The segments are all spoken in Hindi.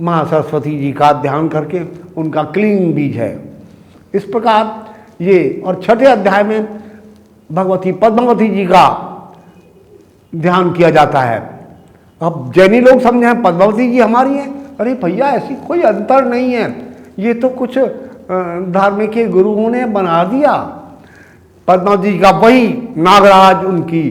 माँ सरस्वती जी का ध्यान करके उनका क्लीन बीज है। इस प्रकार ये, और छठे अध्याय में भगवती पद्मावती जी का ध्यान किया जाता है। अब जैनी लोग समझे पद्मावती जी हमारी हैं, अरे भैया ऐसी कोई अंतर नहीं है, ये तो कुछ धार्मिक के गुरुओं ने बना दिया। पद्मावती जी का वही नागराज उनकी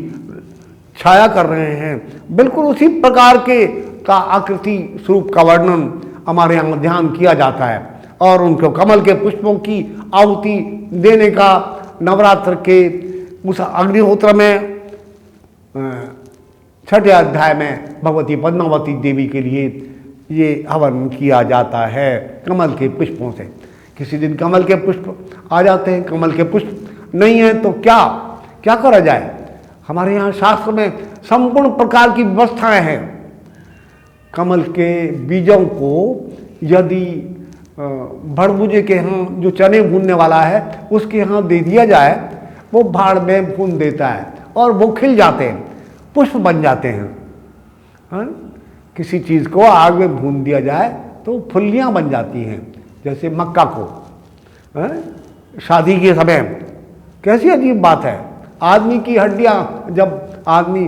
छाया कर रहे हैं, बिल्कुल उसी प्रकार के का आकृति स्वरूप का वर्णन हमारे यहाँ ध्यान किया जाता है। और उनको कमल के पुष्पों की आहुति देने का नवरात्र के उस अग्निहोत्र में छठे अध्याय में भगवती पद्मावती देवी के लिए ये हवन किया जाता है कमल के पुष्पों से। किसी दिन कमल के पुष्प आ जाते हैं, कमल के पुष्प नहीं है तो क्या क्या करा जाए। हमारे यहाँ शास्त्र में संपूर्ण प्रकार की व्यवस्थाएं हैं। कमल के बीजों को यदि भड़बूजे के यहाँ जो चने भूनने वाला है उसके यहाँ दे दिया जाए, वो भाड़ में भून देता है और वो खिल जाते हैं, पुष्प बन जाते हैं। हाँ? किसी चीज़ को आग में भून दिया जाए तो फुल्लियाँ बन जाती हैं, जैसे मक्का को। हाँ? शादी के समय कैसी अजीब बात है, आदमी की हड्डियाँ, जब आदमी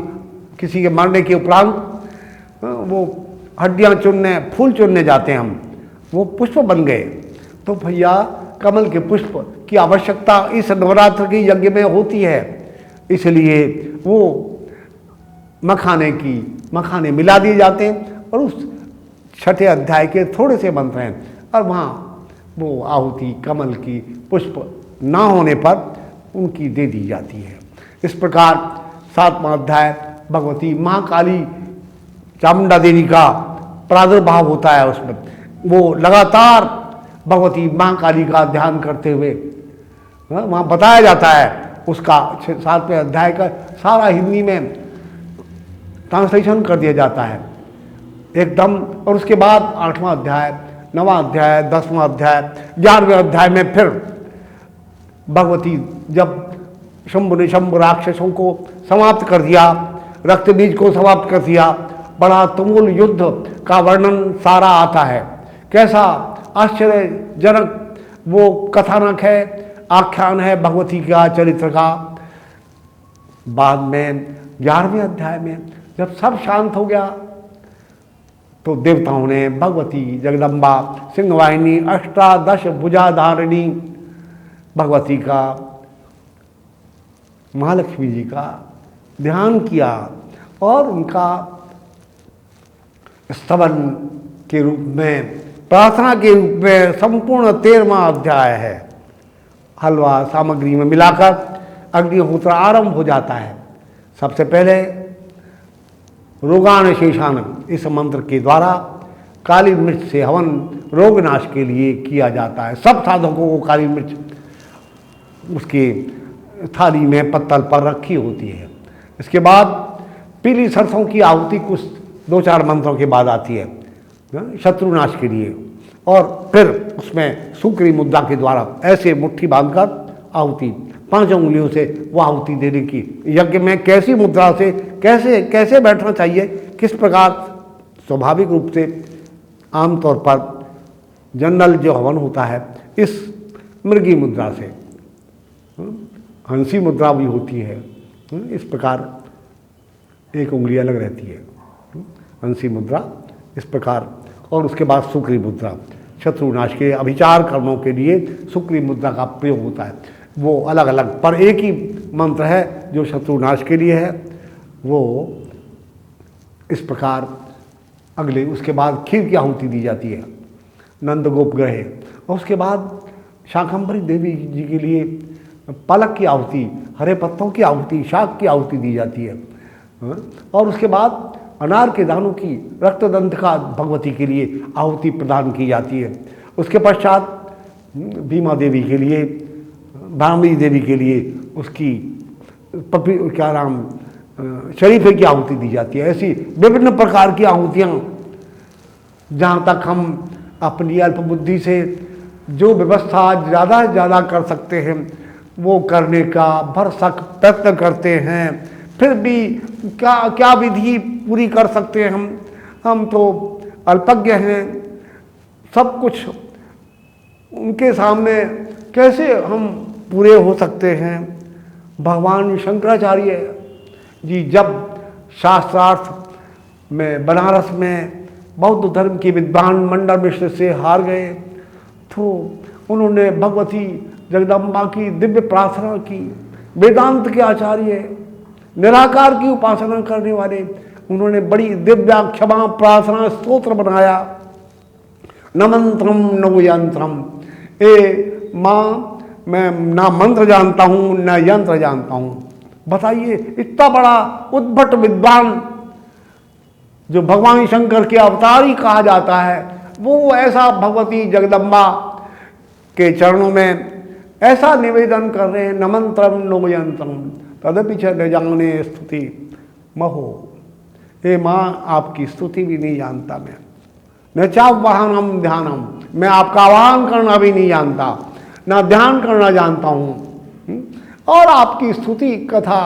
किसी के मरने के उपरांत वो हड्डियाँ चुनने, फूल चुनने जाते हैं हम, वो पुष्प बन गए। तो भैया कमल के पुष्प की आवश्यकता इस नवरात्र के यज्ञ में होती है, इसलिए वो मखाने मिला दिए जाते हैं और उस छठे अध्याय के थोड़े से मंत्र हैं और वहाँ वो आहुति कमल की पुष्प ना होने पर उनकी दे दी जाती है। इस प्रकार सातवां अध्याय भगवती महाकाली चामुंडा देवी का प्रादुर्भाव होता है। उसमें वो लगातार भगवती महाकाली का ध्यान करते हुए वहाँ बताया जाता है। उसका 7वें अध्याय का सारा हिंदी में ट्रांसलेशन कर दिया जाता है एकदम। और उसके बाद 8वां अध्याय, 9वां अध्याय, 10वां अध्याय, 11वें अध्याय में फिर भगवती जब शंभु ने शंभु राक्षसों को समाप्त कर दिया, रक्त बीज को समाप्त कर दिया, बड़ा तुमुल युद्ध का वर्णन सारा आता है। कैसा आश्चर्यजनक वो कथानक है, आख्यान है भगवती का चरित्र का। बाद में 11वें अध्याय में जब सब शांत हो गया तो देवताओं ने भगवती जगदम्बा सिंहवाहिनी अष्टादश भुजाधारिणी भगवती का, महालक्ष्मी जी का ध्यान किया और उनका स्तवन के रूप में, प्रार्थना के रूप में संपूर्ण 13वां अध्याय है। हलवा सामग्री में मिलाकर अग्निहोत्र आरंभ हो जाता है। सबसे पहले रोगान शेषानम इस मंत्र के द्वारा काली मिर्च से हवन रोग नाश के लिए किया जाता है। सब साधकों को काली मिर्च उसके थाली में पत्तल पर रखी होती है। इसके बाद पीली सरसों की आहुति कुछ 2-4 मंत्रों के बाद आती है शत्रुनाश के लिए। और फिर उसमें सूक्री मुद्रा के द्वारा ऐसे मुट्ठी बांधकर आहुति 5 उंगलियों से वो आहुति देने की। यज्ञ में कैसी मुद्रा से कैसे कैसे बैठना चाहिए, किस प्रकार, स्वाभाविक रूप से आमतौर पर जनरल जो हवन होता है इस मृगी मुद्रा से, हंसी मुद्रा भी होती है। इस प्रकार एक उंगली अलग रहती है, हंसी मुद्रा इस प्रकार। और उसके बाद सुक्री मुद्रा, शत्रुनाश के अभिचार कर्मों के लिए सुक्री मुद्रा का प्रयोग होता है। वो अलग अलग पर एक ही मंत्र है जो शत्रुनाश के लिए है। वो इस प्रकार अगले, उसके बाद खीर की आहुति दी जाती है नंदगोप ग्रहे। और उसके बाद शाकंभरी देवी जी के लिए पालक की आहुति, हरे पत्तों की आहुति, शाक की आहुति दी जाती है। और उसके बाद अनार के दानों की, रक्तदंत का भगवती के लिए आहुति प्रदान की जाती है। उसके पश्चात भीमा देवी के लिए, भामी देवी के लिए उसकी क्या नाम, शरीफे की आहुति दी जाती है। ऐसी विभिन्न प्रकार की आहुतियाँ, जहाँ तक हम अपनी अल्प बुद्धि से जो व्यवस्था ज़्यादा से ज़्यादा कर सकते हैं वो करने का भरसक प्रयत्न करते हैं। फिर भी क्या क्या विधि पूरी कर सकते हैं हम तो अल्पज्ञ हैं। सब कुछ उनके सामने कैसे हम पूरे हो सकते हैं। भगवान शंकराचार्य जी जब शास्त्रार्थ में बनारस में बौद्ध धर्म के विद्वान मंडन मिश्र से हार गए तो उन्होंने भगवती जगदम्बा की दिव्य प्रार्थना की। वेदांत के आचार्य, निराकार की उपासना करने वाले, उन्होंने बड़ी दिव्या क्षमा प्रार्थना स्तोत्र बनाया। न मंत्रम न यंत्रम, ए माँ मैं ना मंत्र जानता हूँ न यंत्र जानता हूँ। बताइए, इतना बड़ा उद्भट विद्वान जो भगवान शंकर के अवतार ही कहा जाता है, वो ऐसा भगवती जगदम्बा के चरणों में ऐसा निवेदन कर रहे हैं, न मंत्रम नो यंत्रम तदपि च न जाने स्तुति महो। हे माँ, आपकी स्तुति भी नहीं जानता मैं, न चाह्वाहनम ध्यानम, मैं आपका आह्वान करना भी नहीं जानता, ना ध्यान करना जानता हूँ, और आपकी स्तुति कथा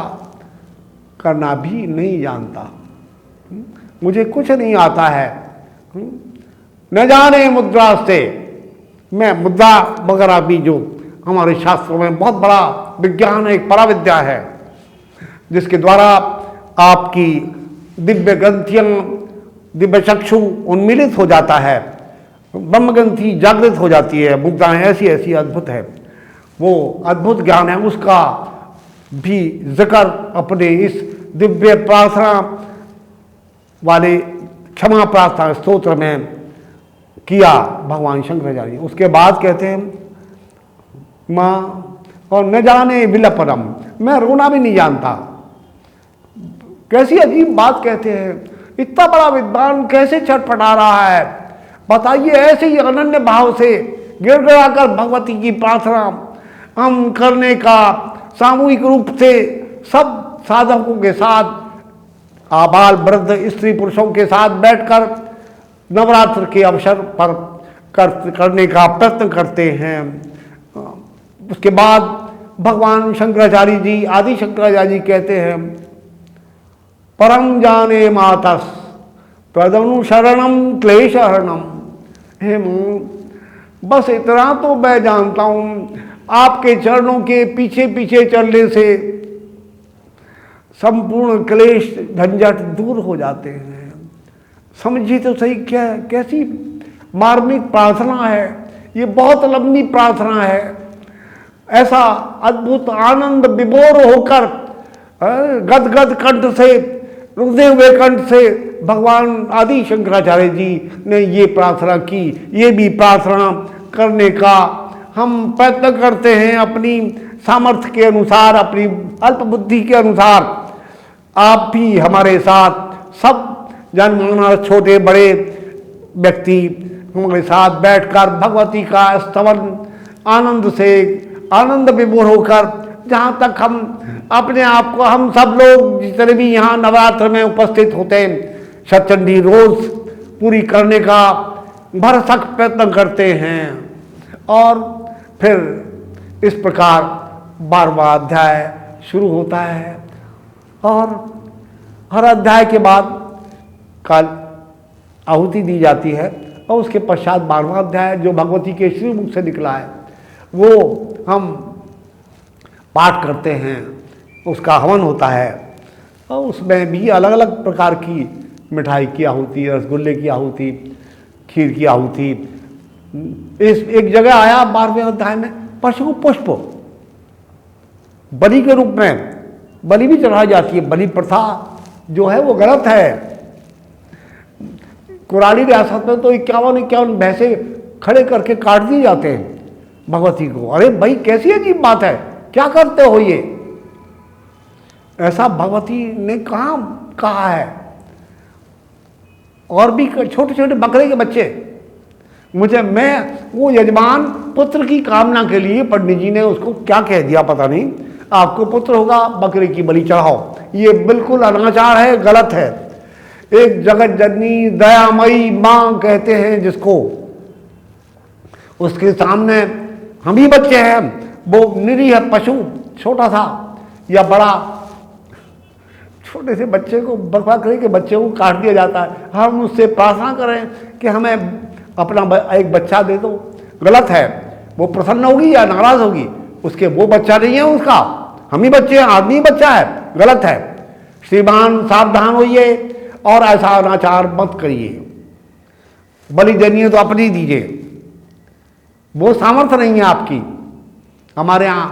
करना भी नहीं जानता। मुझे कुछ नहीं आता है। न जाने मुद्रा से, मैं मुद्रा वगैरह भी जो हमारे शास्त्रों में बहुत बड़ा विज्ञान है, एक पराविद्या है जिसके द्वारा आपकी दिव्य ग्रंथियां, दिव्य चक्षु उन्मीलित हो जाता है, ब्रह्मग्रंथि जागृत हो जाती है। मुद्राएं ऐसी ऐसी अद्भुत है, वो अद्भुत ज्ञान है, उसका भी जिक्र अपने इस दिव्य प्रार्थना वाले क्षमा प्रार्थना स्तोत्र में किया भगवान शंकराचार्य। उसके बाद कहते हैं माँ और न जाने विलपनम, मैं रोना भी नहीं जानता। कैसी अजीब बात कहते हैं, इतना बड़ा विद्वान कैसे छटपटा रहा है। बताइए, ऐसे ही अनन्य भाव से गिड़गिड़ाकर भगवती की प्रार्थना हम करने का सामूहिक रूप से सब साधकों के साथ, आबाल वृद्ध स्त्री पुरुषों के साथ बैठकर नवरात्र के अवसर पर करने का प्रयत्न करते हैं। उसके बाद भगवान शंकराचार्य जी, आदि शंकराचार्य जी कहते हैं परम जाने मातस तदनुशरणम क्लेशहरणम। हे बस इतना तो मैं जानता हूँ, आपके चरणों के पीछे पीछे चलने से संपूर्ण क्लेश झंझट दूर हो जाते हैं। समझिए तो सही, क्या कैसी मार्मिक प्रार्थना है ये, बहुत लंबी प्रार्थना है। ऐसा अद्भुत आनंद विभोर होकर गदगद कंठ से, रुदे हुए कंठ से भगवान आदि शंकराचार्य जी ने ये प्रार्थना की। ये भी प्रार्थना करने का हम प्रयत्न करते हैं अपनी सामर्थ्य के अनुसार, अपनी अल्प बुद्धि के अनुसार। आप भी हमारे साथ सब जनमानस, छोटे बड़े व्यक्ति हमारे साथ बैठकर भगवती का स्तवन आनंद से, आनंद विभोर होकर, जहाँ तक हम अपने आप को, हम सब लोग जितने भी यहाँ नवरात्र में उपस्थित होते हैं, सतचंडी रोज पूरी करने का भरसक प्रयत्न करते हैं। और फिर इस प्रकार 12वां अध्याय शुरू होता है और हर अध्याय के बाद काल आहुति दी जाती है और उसके पश्चात 12वां अध्याय जो भगवती के श्रीमुख से निकला है वो हम पाठ करते हैं, उसका हवन होता है और उसमें भी अलग अलग प्रकार की मिठाई की आहुति, रसगुल्ले की आहुति, खीर की आहुति। इस एक जगह आया 12वें अध्याय में पशु पुष्प बलि के रूप में बलि भी चढ़ाई जाती है। बलि प्रथा जो है वो गलत है। कुराली रियासत में तो 51 भैंसे खड़े करके काट दिए जाते हैं भगवती को। अरे भाई, कैसी अजीब बात है, क्या करते हो ये? ऐसा भगवती ने कहाँ कहा है। और भी छोटे छोटे बकरे के बच्चे, मैं वो यजमान पुत्र की कामना के लिए, पंडित जी ने उसको क्या कह दिया पता नहीं, आपको पुत्र होगा बकरे की बलि चढ़ाओ। ये बिल्कुल अनाचार है, गलत है। एक जगत जननी दयामयी मां कहते हैं जिसको, उसके सामने हम ही बच्चे हैं। वो निरीह पशु, छोटा सा या बड़ा, छोटे से बच्चे को, बकरे के बच्चे को काट दिया जाता है। हम उससे प्रार्थना करें कि हमें एक बच्चा दे दो, गलत है। वो प्रसन्न होगी या नाराज होगी, उसके वो बच्चा नहीं है उसका, हम ही बच्चे हैं, आदमी बच्चा है, गलत है। श्रीमान सावधान होइए और ऐसा अनाचार मत करिए। बलि देनी है तो अपनी दीजिए, वो सामर्थ्य नहीं है आपकी। हमारे यहाँ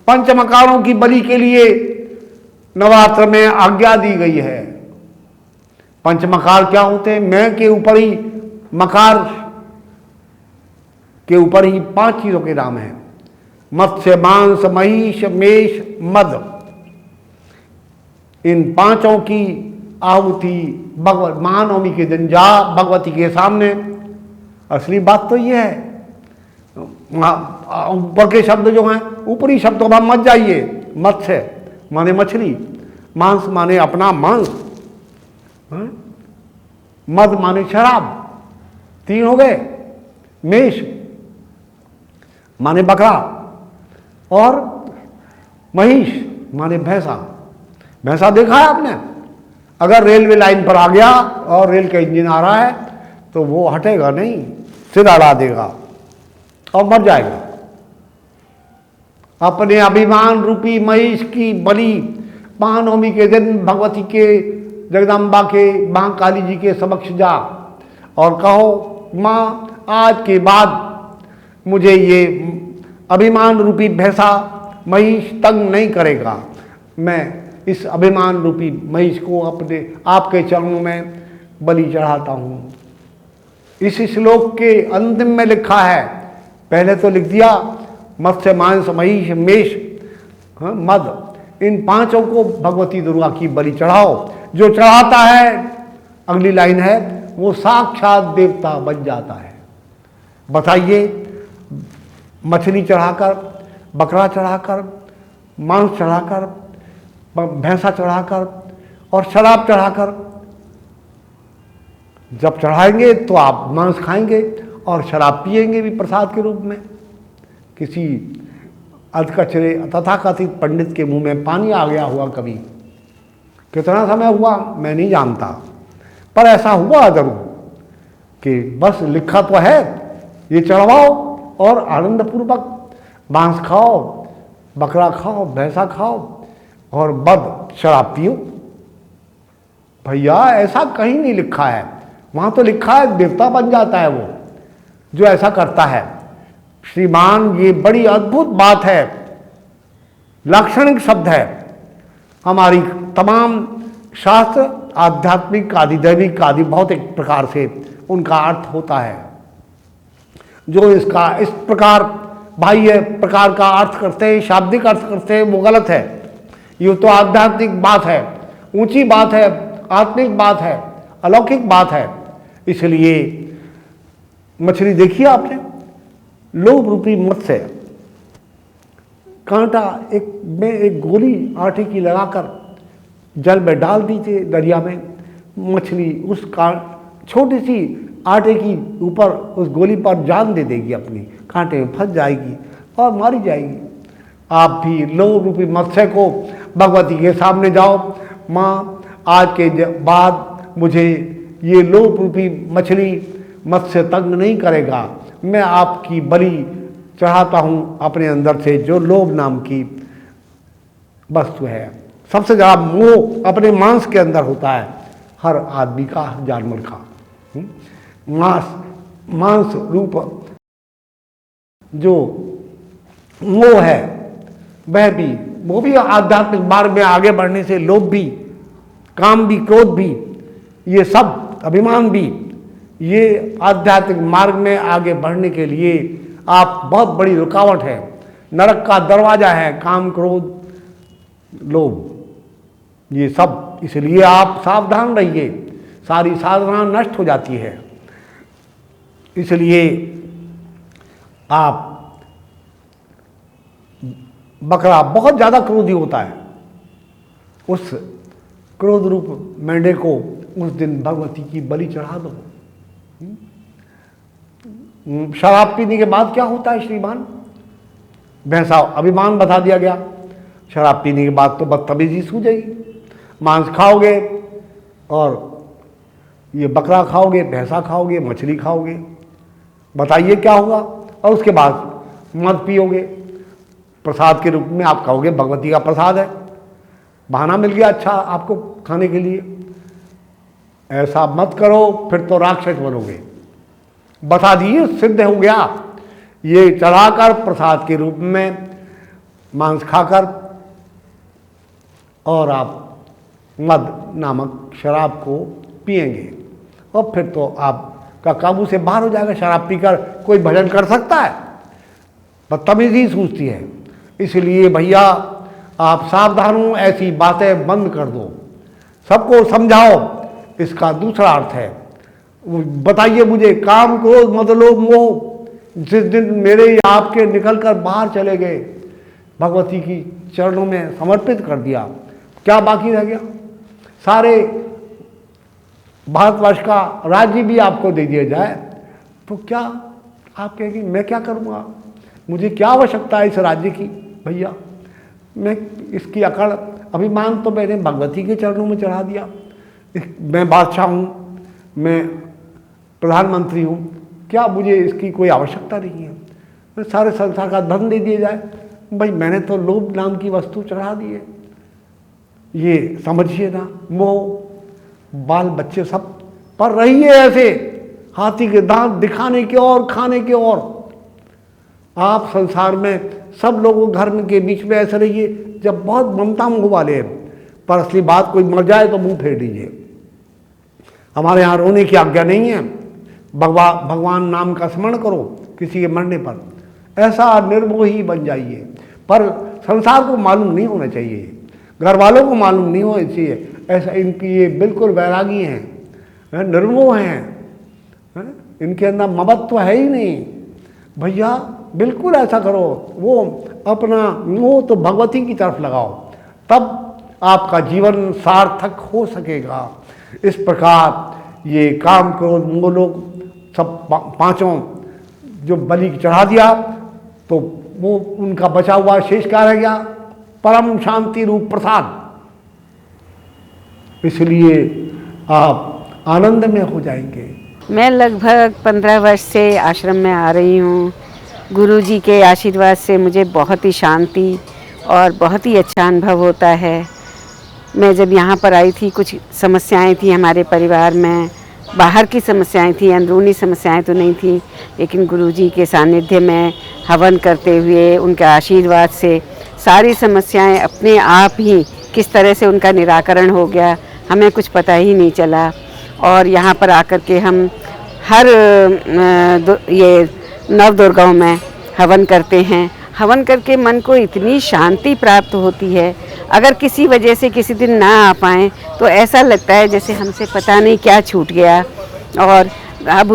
पंचमकारों की बलि के लिए नवरात्र में आज्ञा दी गई है। पंचमकार क्या होते हैं? मैं के ऊपर ही, मकार के ऊपर ही 5 चीजों के नाम हैं: मत्स्य, मांस, महिष, मेष, मद। इन 5 की आहुति महानवमी के दिन जा भगवती के सामने। असली बात तो ये है, ऊपर के शब्द जो हैं, ऊपरी शब्दों में मत जाइए। मत्स्य माने मछली, मांस माने अपना मांस, मद माने शराब, 3 हो गए। मेष माने बकरा, और महिष माने भैंसा। भैंसा देखा है आपने? अगर रेलवे लाइन पर आ गया और रेल का इंजन आ रहा है तो वो हटेगा नहीं, सिर अड़ा देगा और मर जाएगा। अपने अभिमान रूपी महिष की बलि महानवमी के दिन भगवती के, जगदम्बा के, मां काली जी के समक्ष जा और कहो, मां आज के बाद मुझे ये अभिमान रूपी भैंसा महिष तंग नहीं करेगा। मैं इस अभिमान रूपी महिष को अपने आपके चरणों में बलि चढ़ाता हूं। इस श्लोक के अंतिम में लिखा है, पहले तो लिख दिया मत्स्य, मांस, महिष, मेष, मद। इन 5 को भगवती दुर्गा की बलि चढ़ाओ। जो चढ़ाता है, अगली लाइन है, वो साक्षात देवता बन जाता है। बताइए, मछली चढ़ाकर, बकरा चढ़ाकर, मांस चढ़ाकर, भैंसा चढ़ाकर और शराब चढ़ाकर, जब चढ़ाएंगे तो आप मांस खाएंगे और शराब पिएंगे भी प्रसाद के रूप में। किसी अधकचरे तथाकथित पंडित के मुंह में पानी आ गया हुआ कभी, कितना समय हुआ मैं नहीं जानता, पर ऐसा हुआ जरूर कि बस लिखा तो है, ये चढ़वाओ और आनंदपूर्वक मांस खाओ, बकरा खाओ, भैंसा खाओ और मद शराब पियो। भैया ऐसा कहीं नहीं लिखा है, वहां तो लिखा है देवता बन जाता है वो जो ऐसा करता है। श्रीमान, ये बड़ी अद्भुत बात है, लाक्षणिक शब्द है। हमारी तमाम शास्त्र आध्यात्मिक, आदि दैविक, आदि भौतिक प्रकार से उनका अर्थ होता है। जो इसका इस प्रकार बाह्य प्रकार का अर्थ करते हैं, शाब्दिक अर्थ करते हैं, वो गलत है। ये तो आध्यात्मिक बात है, ऊंची बात है, आत्मिक बात है, अलौकिक बात है। इसलिए मछली देखिए आपने, लोभ रूपी मत्स्य, कांटा एक गोली आटे की लगाकर जल में डाल दी थी दरिया में, मछली उस छोटी सी आटे की ऊपर उस गोली पर जान दे देगी, अपनी कांटे में फंस जाएगी और मारी जाएगी। आप भी लोभ रूपी मत्स्य को भगवती के सामने जाओ, माँ आज के बाद मुझे ये लोभ रूपी मछली मत्स्य तंग नहीं करेगा, मैं आपकी बलि चढ़ाता हूँ अपने अंदर से, जो लोभ नाम की वस्तु है। सबसे ज़्यादा मोह अपने मांस के अंदर होता है, हर आदमी का, हर जानवर का। मांस रूप जो मोह है वो भी आध्यात्मिक मार्ग में आगे बढ़ने से, लोभ भी, काम भी, क्रोध भी, ये सब अभिमान भी, ये आध्यात्मिक मार्ग में आगे बढ़ने के लिए आप बहुत बड़ी रुकावट है, नरक का दरवाजा है, काम, क्रोध, लोभ, ये सब। इसलिए आप सावधान रहिए, सारी साधना नष्ट हो जाती है। इसलिए आप, बकरा बहुत ज़्यादा क्रोधी होता है, उस क्रोध रूप मेंढे को उस दिन भगवती की बलि चढ़ा दो। शराब पीने के बाद क्या होता है श्रीमान? भैंसा अभिमान बता दिया गया, शराब पीने के बाद तो बदतमीजी सूझेगी। मांस खाओगे और ये बकरा खाओगे, भैंसा खाओगे, मछली खाओगे, बताइए क्या होगा। और उसके बाद मद पियोगे प्रसाद के रूप में, आप कहोगे भगवती का प्रसाद है, बहाना मिल गया अच्छा आपको खाने के लिए। ऐसा मत करो, फिर तो राक्षस बनोगे। बता दिए, सिद्ध हो गया। ये चढ़ाकर प्रसाद के रूप में मांस खाकर और आप मद नामक शराब को पिएंगे और फिर तो आपका काबू से बाहर हो जाएगा। शराब पीकर कोई भजन कर सकता है? बदतमीजी सूझती है। इसलिए भैया आप सावधान हो, ऐसी बातें बंद कर दो, सबको समझाओ। इसका दूसरा अर्थ है, बताइए मुझे, काम क्रोध मद लोभ मोह जिस दिन मेरे या आपके निकलकर बाहर चले गए, भगवती की चरणों में समर्पित कर दिया, क्या बाकी रह गया? सारे भारतवर्ष का राज्य भी आपको दे दिया जाए तो क्या आप कहेंगे मैं क्या करूँगा, मुझे क्या आवश्यकता है इस राज्य की? भैया मैं इसकी अकड़ अभिमान तो मैंने भगवती के चरणों में चढ़ा दिया। मैं बादशाह हूँ, मैं प्रधानमंत्री हूँ, क्या मुझे इसकी कोई आवश्यकता नहीं है? मैं सारे संसार का धन दे दिया जाए, भाई मैंने तो लोभ नाम की वस्तु चढ़ा दी है। ये समझिए ना, मोह बाल बच्चे सब पर रही है ऐसे हाथी के दांत दिखाने के और खाने के और। आप संसार में सब लोगों घर में के बीच में ऐसे रहिए जब बहुत ममता मुँह वाले हैं, पर असली बात कोई मर जाए तो मुंह फेर दीजिए। हमारे यहाँ रोने की आज्ञा नहीं है। भगवान नाम का स्मरण करो किसी के मरने पर, ऐसा निर्मोही बन जाइए। पर संसार को मालूम नहीं होना चाहिए, घर वालों को मालूम नहीं होना चाहिए। ऐसा इनकी ये बिल्कुल वैरागी हैं, निर्मोह हैं, इनके अंदर ममत्व है ही नहीं। भैया बिल्कुल ऐसा करो, वो अपना मुँह तो भगवती की तरफ लगाओ, तब आपका जीवन सार्थक हो सकेगा। इस प्रकार ये काम क्रोध मोह लोग सब पांचों जो बलि चढ़ा दिया तो वो उनका बचा हुआ शेष क्या रह गया? परम शांति रूप प्रसाद। इसलिए आप आनंद में हो जाएंगे। मैं लगभग 15 वर्ष से आश्रम में आ रही हूँ। गुरुजी के आशीर्वाद से मुझे बहुत ही शांति और बहुत ही अच्छा अनुभव होता है। मैं जब यहाँ पर आई थी, कुछ समस्याएं थी हमारे परिवार में, बाहर की समस्याएं थी, अंदरूनी समस्याएं तो नहीं थी, लेकिन गुरुजी के सानिध्य में हवन करते हुए उनके आशीर्वाद से सारी समस्याएं अपने आप ही किस तरह से उनका निराकरण हो गया, हमें कुछ पता ही नहीं चला। और यहाँ पर आकर के हम हर ये नवदुर्गाओं में हवन करते हैं। हवन करके मन को इतनी शांति प्राप्त होती है। अगर किसी वजह से किसी दिन ना आ पाएँ तो ऐसा लगता है जैसे हमसे पता नहीं क्या छूट गया और अब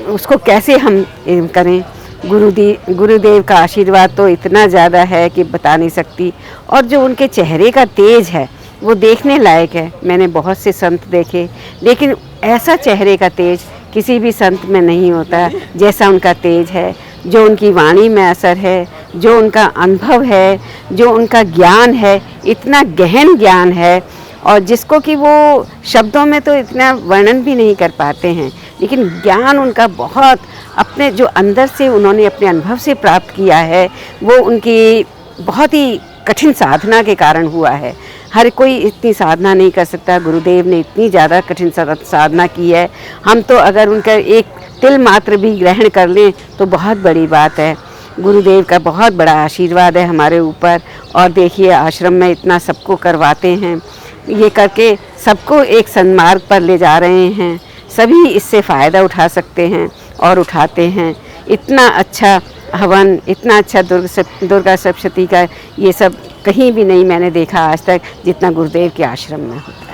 उसको कैसे हम करें। गुरुदेव का आशीर्वाद तो इतना ज़्यादा है कि बता नहीं सकती। और जो उनके चेहरे का तेज है वो देखने लायक है। मैंने बहुत से संत देखे, लेकिन ऐसा चेहरे का तेज किसी भी संत में नहीं होता जैसा उनका तेज है। जो उनकी वाणी में असर है, जो उनका अनुभव है, जो उनका ज्ञान है, इतना गहन ज्ञान है और जिसको कि वो शब्दों में तो इतना वर्णन भी नहीं कर पाते हैं, लेकिन ज्ञान उनका बहुत अपने जो अंदर से उन्होंने अपने अनुभव से प्राप्त किया है, वो उनकी बहुत ही कठिन साधना के कारण हुआ है। हर कोई इतनी साधना नहीं कर सकता। गुरुदेव ने इतनी ज़्यादा कठिन साधना की है। हम तो अगर उनका एक तिल मात्र भी ग्रहण कर लें तो बहुत बड़ी बात है। गुरुदेव का बहुत बड़ा आशीर्वाद है हमारे ऊपर। और देखिए आश्रम में इतना सबको करवाते हैं, ये करके सबको एक सन्मार्ग पर ले जा रहे हैं। सभी इससे फ़ायदा उठा सकते हैं और उठाते हैं। इतना अच्छा हवन, इतना अच्छा दुर्गा सप्तशती का ये सब कहीं भी नहीं मैंने देखा आज तक जितना गुरुदेव के आश्रम में होता।